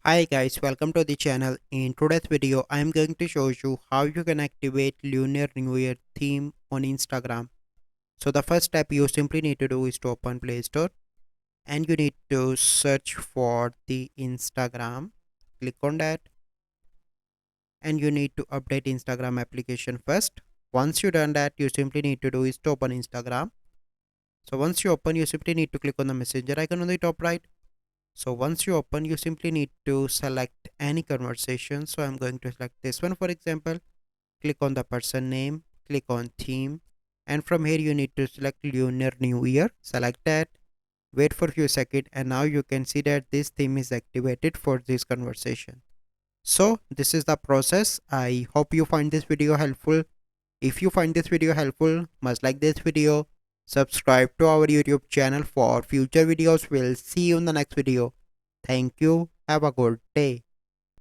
Hi guys, welcome to the channel. In today's video, I am going to show you how you can activate Lunar New Year theme on Instagram. So the first step you simply need to do is to open Play Store and you need to search for the Instagram. Click on that and you need to update Instagram application first. Once you done that, you simply need to do is to open Instagram. So once you open, you simply need to click on the messenger icon on the top right. So once you open, you simply need to select any conversation. So I'm going to select this one, for example. Click on the person name, click on theme, and from here you need to select Lunar New Year. Select that, wait for a few seconds, and now you can see that this theme is activated for this conversation. So this is the process. I hope you find this video helpful. If you find this video helpful, must like this video, subscribe to our YouTube channel for future videos. We'll see you in the next video. Thank you. Have a good day.